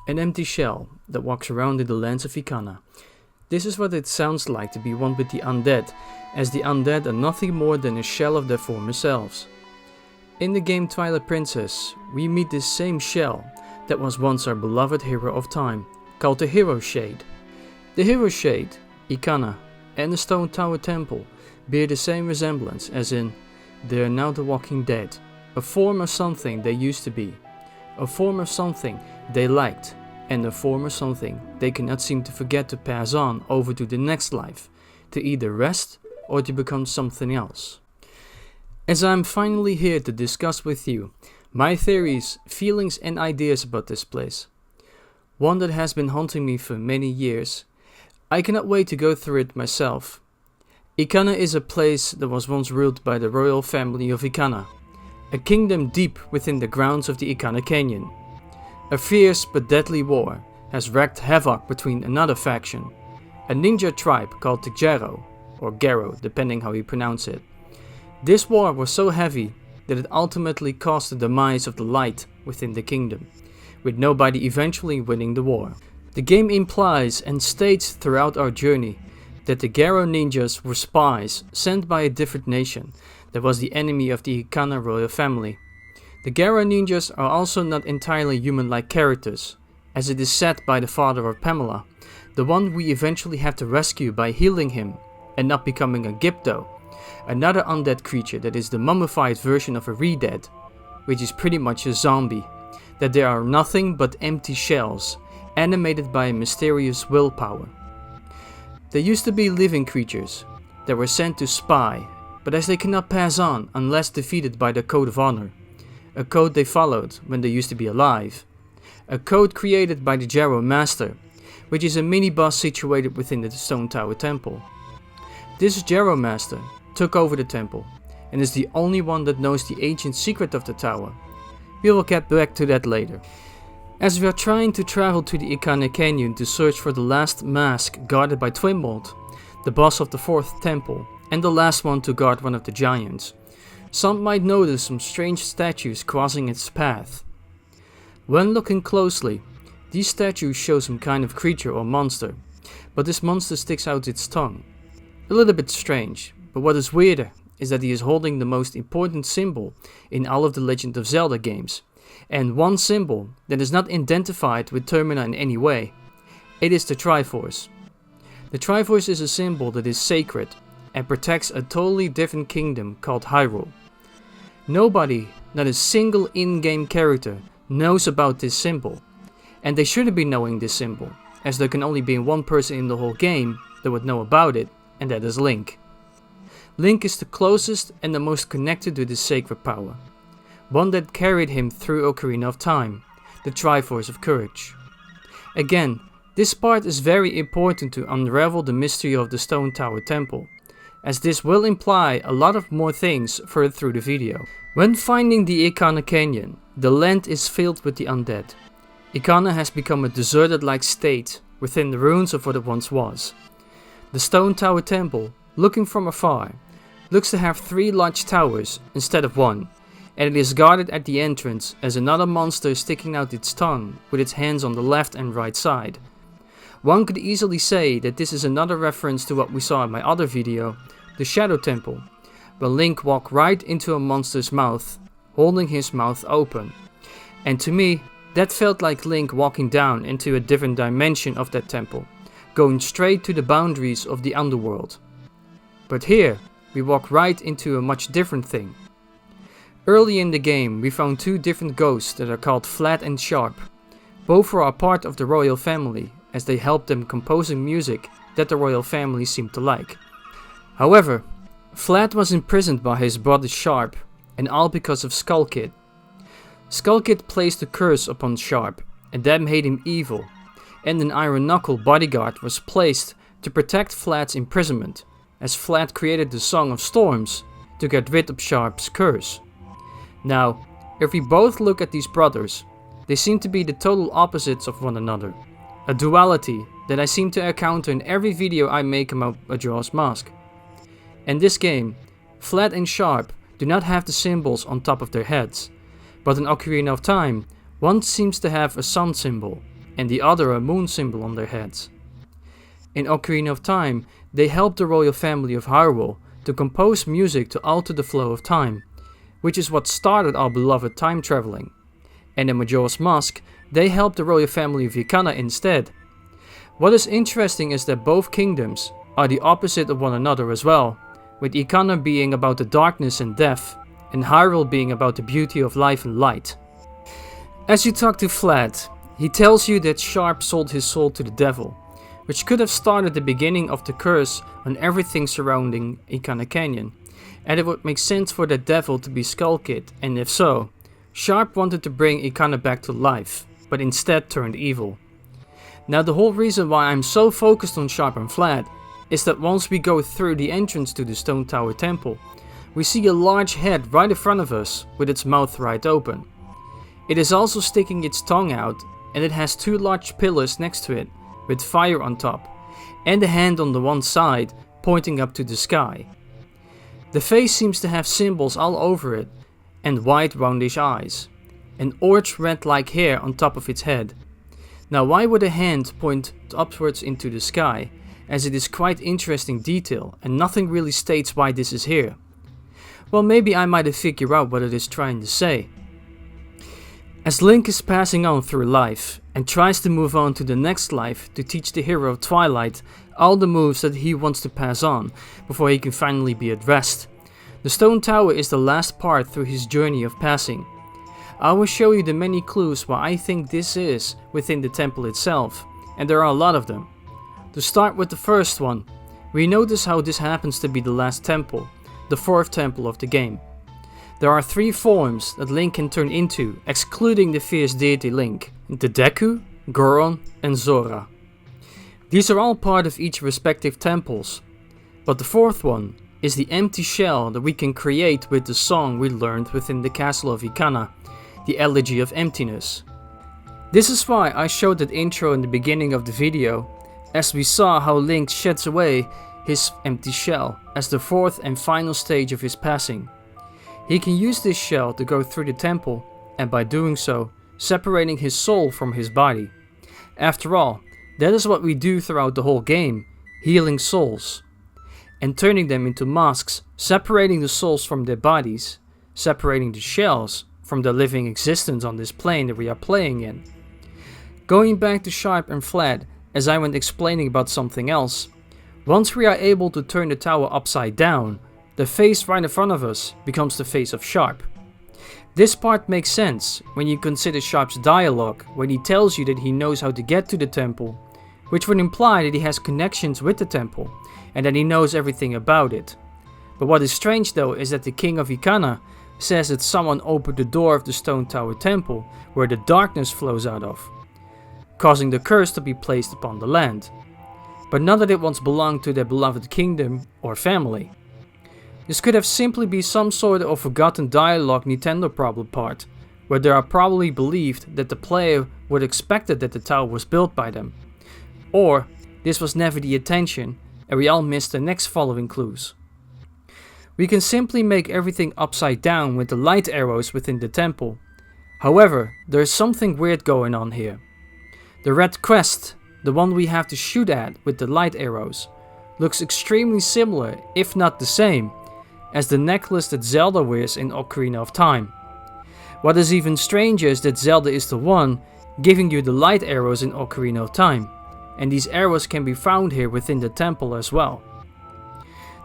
An empty shell that walks around in the lands of Ikana. This is what it sounds like to be one with the undead, as the undead are nothing more than a shell of their former selves. In the game Twilight Princess, we meet this same shell that was once our beloved hero of time, called the Hero Shade. The Hero Shade, Ikana, and the Stone Tower Temple bear the same resemblance, as in, they are now the walking dead, a form of something they used to be, a form of something they liked, and a form of something they cannot seem to forget to pass on over to the next life, to either rest or to become something else. As I'm finally here to discuss with you my theories, feelings and ideas about this place, one that has been haunting me for many years, I cannot wait to go through it myself. Ikana is a place that was once ruled by the royal family of Ikana, a kingdom deep within the grounds of the Ikana Canyon. A fierce but deadly war has wreaked havoc between another faction, a ninja tribe called the Gero, or Gero depending how you pronounce it. This war was so heavy that it ultimately caused the demise of the light within the kingdom, with nobody eventually winning the war. The game implies and states throughout our journey that the Gero ninjas were spies sent by a different nation that was the enemy of the Ikana royal family. The Gero ninjas are also not entirely human-like characters, as it is said by the father of Pamela, the one we eventually have to rescue by healing him and not becoming a Gypto, another undead creature that is the mummified version of a re-dead, which is pretty much a zombie, that they are nothing but empty shells, animated by a mysterious willpower. They used to be living creatures that were sent to spy, but as they cannot pass on unless defeated by the Code of Honor, a code they followed when they used to be alive, a code created by the Gero Master, which is a mini-boss situated within the Stone Tower Temple. This Gero Master took over the temple and is the only one that knows the ancient secret of the tower. We will get back to that later. As we are trying to travel to the Ikana Canyon to search for the last mask guarded by Twinmold, the boss of the 4th temple, and the last one to guard one of the giants, some might notice some strange statues crossing its path. When looking closely, these statues show some kind of creature or monster, but this monster sticks out its tongue. A little bit strange, but what is weirder is that he is holding the most important symbol in all of the Legend of Zelda games, and one symbol that is not identified with Termina in any way. It is the Triforce. The Triforce is a symbol that is sacred and protects a totally different kingdom called Hyrule. Nobody, not a single in-game character, knows about this symbol, and they shouldn't be knowing this symbol, as there can only be one person in the whole game that would know about it, and that is Link. Link is the closest and the most connected to this sacred power, one that carried him through Ocarina of Time, the Triforce of Courage. Again, this part is very important to unravel the mystery of the Stone Tower Temple, as this will imply a lot of more things further through the video. When finding the Ikana Canyon, the land is filled with the undead. Ikana has become a deserted-like state within the ruins of what it once was. The Stone Tower Temple, looking from afar, looks to have 3 large towers instead of 1, and it is guarded at the entrance as another monster sticking out its tongue with its hands on the left and right side. One could easily say that this is another reference to what we saw in my other video, the Shadow Temple, where Link walked right into a monster's mouth, holding his mouth open. And to me, that felt like Link walking down into a different dimension of that temple, going straight to the boundaries of the underworld. But here, we walk right into a much different thing. Early in the game, we found 2 different ghosts that are called Flat and Sharp. Both are a part of the royal family, as they helped them composing music that the royal family seemed to like. However, Flat was imprisoned by his brother Sharp, and all because of Skull Kid. Skull Kid placed a curse upon Sharp, and that made him evil, and an iron knuckle bodyguard was placed to protect Flad's imprisonment, as Flad created the Song of Storms to get rid of Sharp's curse. Now, if we both look at these brothers, they seem to be the total opposites of one another, a duality that I seem to encounter in every video I make about Majora's Mask. In this game, Flad and Sharp do not have the symbols on top of their heads, but in Ocarina of Time, one seems to have a sun symbol and the other a moon symbol on their heads. In Ocarina of Time, they help the royal family of Hyrule to compose music to alter the flow of time, which is what started our beloved time traveling. And in Majora's Mask, they help the royal family of Ikana instead. What is interesting is that both kingdoms are the opposite of one another as well, with Ikana being about the darkness and death, and Hyrule being about the beauty of life and light. As you talk to Flad, he tells you that Sharp sold his soul to the devil, which could have started the beginning of the curse on everything surrounding Ikana Canyon, and it would make sense for the devil to be Skull Kid, and if so, Sharp wanted to bring Ikana back to life, but instead turned evil. Now the whole reason why I'm so focused on Sharp and Flad is that once we go through the entrance to the Stone Tower Temple, we see a large head right in front of us with its mouth right open. It is also sticking its tongue out, and it has two large pillars next to it with fire on top, and a hand on the one side pointing up to the sky. The face seems to have symbols all over it, and wide roundish eyes, and orange red like hair on top of its head. Now why would a hand point upwards into the sky, as it is quite interesting detail and nothing really states why this is here. Well, maybe I might have figured out what it is trying to say. As Link is passing on through life and tries to move on to the next life to teach the hero of Twilight all the moves that he wants to pass on before he can finally be at rest, the Stone Tower is the last part through his journey of passing. I will show you the many clues why I think this is within the temple itself, and there are a lot of them. To start with the first one, we notice how this happens to be the last temple, the fourth temple of the game. There are three forms that Link can turn into, excluding the fierce deity Link, the Deku, Goron and Zora. These are all part of each respective temples, but the fourth one is the empty shell that we can create with the song we learned within the castle of Ikana, the Elegy of Emptiness. This is why I showed that intro in the beginning of the video, as we saw how Link sheds away his empty shell as the fourth and final stage of his passing. He can use this shell to go through the temple, and by doing so, separating his soul from his body. After all, that is what we do throughout the whole game, healing souls, and turning them into masks, separating the souls from their bodies, separating the shells from the living existence on this plane that we are playing in. Going back to Sharp and Flad, as I went explaining about something else, once we are able to turn the tower upside down, the face right in front of us becomes the face of Sharp. This part makes sense when you consider Sharp's dialogue when he tells you that he knows how to get to the temple, which would imply that he has connections with the temple and that he knows everything about it. But what is strange though is that the king of Ikana says that someone opened the door of the Stone Tower Temple where the darkness flows out of, causing the curse to be placed upon the land. But none that it once belonged to their beloved kingdom or family. This could have simply been some sort of forgotten dialogue Nintendo problem part, where they are probably believed that the player would expected that the tower was built by them. Or this was never the intention and we all missed the next following clues. We can simply make everything upside down with the light arrows within the temple. However, there is something weird going on here. The red crest, the one we have to shoot at with the light arrows, looks extremely similar, if not the same, as the necklace that Zelda wears in Ocarina of Time. What is even stranger is that Zelda is the one giving you the light arrows in Ocarina of Time, and these arrows can be found here within the temple as well.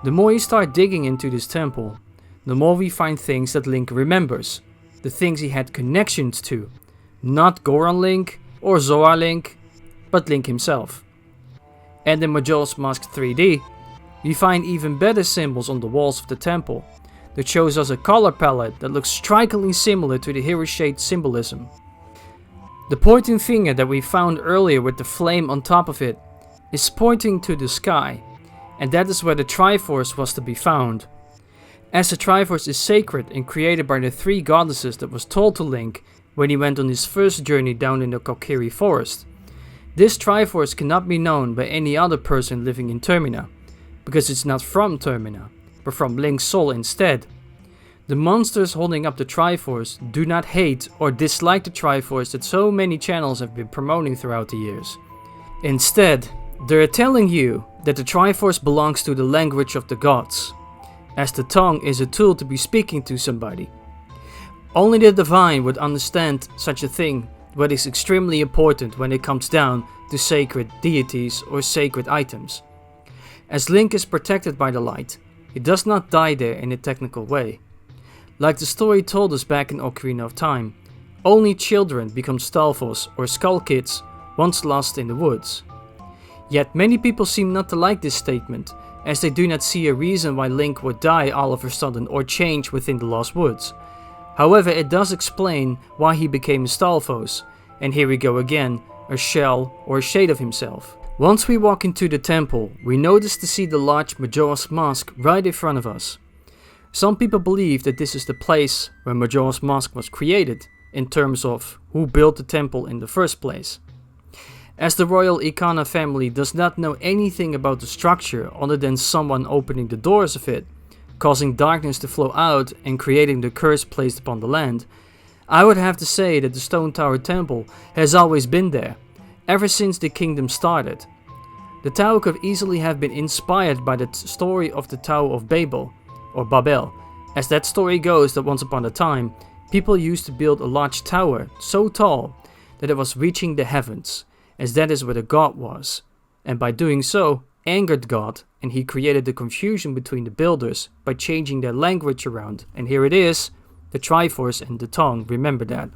The more you start digging into this temple, the more we find things that Link remembers, the things he had connections to, not Goron Link or Zora Link, but Link himself. And in Majora's Mask 3D, we find even better symbols on the walls of the temple that shows us a color palette that looks strikingly similar to the hero shade symbolism. The pointing finger that we found earlier with the flame on top of it is pointing to the sky, and that is where the Triforce was to be found. As the Triforce is sacred and created by the three goddesses that was told to Link when he went on his first journey down in the Kokiri forest, this Triforce cannot be known by any other person living in Termina, because it's not from Termina, but from Link's soul instead. The monsters holding up the Triforce do not hate or dislike the Triforce that so many channels have been promoting throughout the years. Instead, they're telling you that the Triforce belongs to the language of the gods, as the tongue is a tool to be speaking to somebody. Only the divine would understand such a thing, what is extremely important when it comes down to sacred deities or sacred items. As Link is protected by the light, he does not die there in a technical way. Like the story told us back in Ocarina of Time, only children become Stalfos or Skull Kids once lost in the woods. Yet many people seem not to like this statement, as they do not see a reason why Link would die all of a sudden or change within the Lost Woods. However, it does explain why he became a Stalfos, and here we go again, a shell or a shade of himself. Once we walk into the temple, we notice to see the large Majora's Mask right in front of us. Some people believe that this is the place where Majora's Mask was created, in terms of who built the temple in the first place. As the royal Ikana family does not know anything about the structure other than someone opening the doors of it, causing darkness to flow out and creating the curse placed upon the land, I would have to say that the Stone Tower Temple has always been there, ever since the kingdom started. The tower could easily have been inspired by the story of the Tower of Babel, or Babel, as that story goes that once upon a time, people used to build a large tower so tall that it was reaching the heavens, as that is where the god was, and by doing so, angered God, and he created the confusion between the builders by changing their language around, and here it is, the Triforce and the tongue, remember that.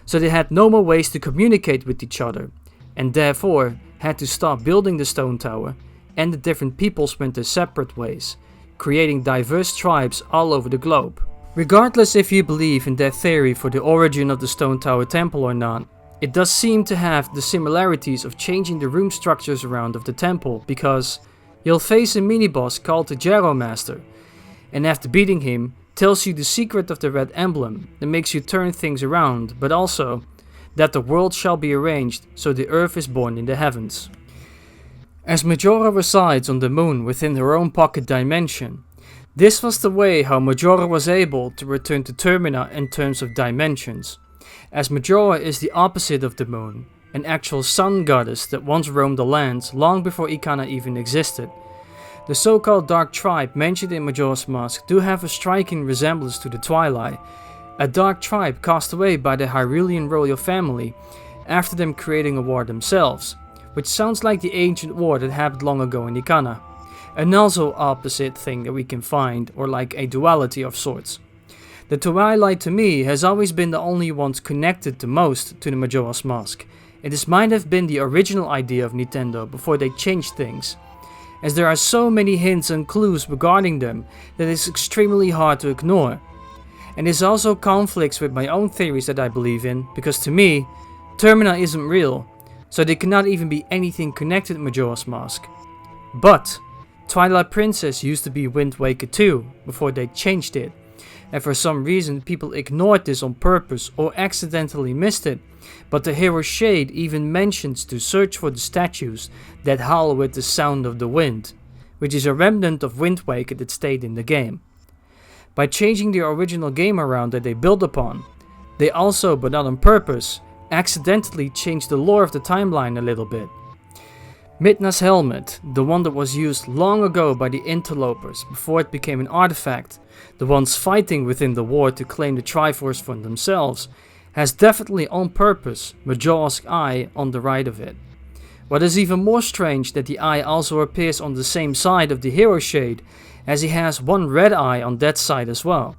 So they had no more ways to communicate with each other, and therefore had to stop building the stone tower, and the different peoples went their separate ways, creating diverse tribes all over the globe. Regardless if you believe in that theory for the origin of the Stone Tower Temple or not, it does seem to have the similarities of changing the room structures around of the temple, because you'll face a mini-boss called the Gyro Master, and after beating him, tells you the secret of the red emblem that makes you turn things around, but also that the world shall be arranged so the earth is born in the heavens. As Majora resides on the moon within her own pocket dimension, this was the way how Majora was able to return to Termina in terms of dimensions, as Majora is the opposite of the moon, an actual sun goddess that once roamed the lands long before Ikana even existed. The so-called Dark Tribe mentioned in Majora's Mask do have a striking resemblance to the Twilight, a dark tribe cast away by the Hyrulean royal family after them creating a war themselves, which sounds like the ancient war that happened long ago in Ikana, and also opposite thing that we can find, or like a duality of sorts. The Twilight to me has always been the only ones connected the most to the Majora's Mask, and this might have been the original idea of Nintendo before they changed things, as there are so many hints and clues regarding them that it's extremely hard to ignore. And this also conflicts with my own theories that I believe in, because to me, Termina isn't real, so they cannot even be anything connected to Majora's Mask. But Twilight Princess used to be Wind Waker 2 before they changed it, and for some reason people ignored this on purpose or accidentally missed it, but the hero Shade even mentions to search for the statues that howl with the sound of the wind, which is a remnant of Wind Waker that stayed in the game. By changing the original game around that they built upon, they also, but not on purpose, accidentally changed the lore of the timeline a little bit. Midna's helmet, the one that was used long ago by the interlopers before it became an artifact, the ones fighting within the war to claim the Triforce for themselves, has definitely on purpose Majora's eye on the right of it. What is even more strange that the eye also appears on the same side of the hero Shade, as he has one red eye on that side as well.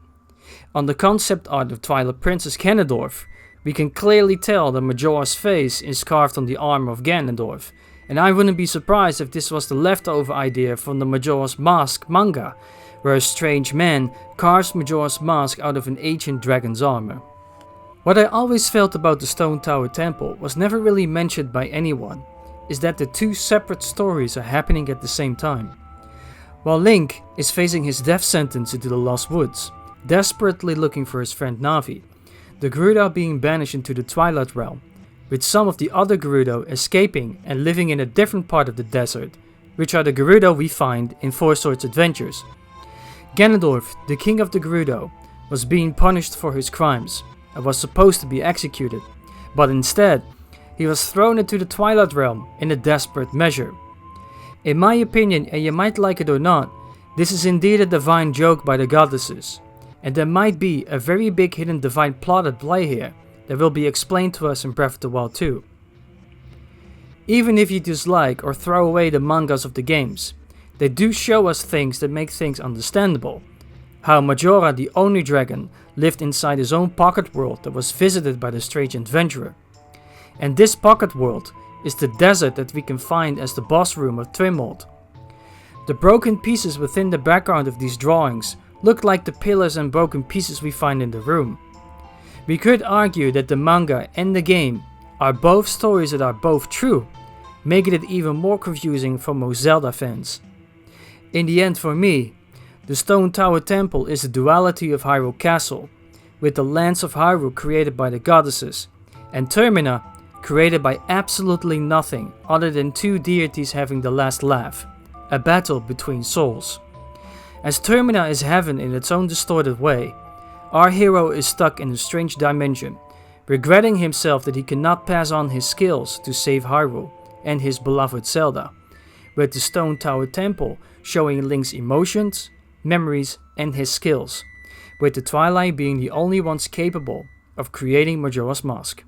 On the concept art of Twilight Princess Ganondorf, we can clearly tell that Majora's face is carved on the armor of Ganondorf, and I wouldn't be surprised if this was the leftover idea from the Majora's Mask manga, where a strange man carves Majora's Mask out of an ancient dragon's armor. What I always felt about the Stone Tower Temple was never really mentioned by anyone, is that the two separate stories are happening at the same time. While Link is facing his death sentence into the Lost Woods, desperately looking for his friend Navi, the Gerudo are being banished into the Twilight Realm, with some of the other Gerudo escaping and living in a different part of the desert, which are the Gerudo we find in Four Swords Adventures. Ganondorf, the king of the Gerudo, was being punished for his crimes and was supposed to be executed, but instead, he was thrown into the Twilight Realm in a desperate measure. In my opinion, and you might like it or not, this is indeed a divine joke by the goddesses, and there might be a very big hidden divine plot at play here that will be explained to us in Breath of the Wild 2. Even if you dislike or throw away the mangas of the games, they do show us things that make things understandable. How Majora, the Oni dragon, lived inside his own pocket world that was visited by the strange adventurer. And this pocket world is the desert that we can find as the boss room of Twimold. The broken pieces within the background of these drawings look like the pillars and broken pieces we find in the room. We could argue that the manga and the game are both stories that are both true, making it even more confusing for most Zelda fans. In the end, for me, the Stone Tower Temple is the duality of Hyrule Castle, with the lands of Hyrule created by the goddesses, and Termina created by absolutely nothing other than two deities having the last laugh, a battle between souls. As Termina is heaven in its own distorted way, our hero is stuck in a strange dimension, regretting himself that he cannot pass on his skills to save Hyrule and his beloved Zelda, with the Stone Tower Temple showing Link's emotions, memories and his skills, with the Twilight being the only ones capable of creating Majora's Mask.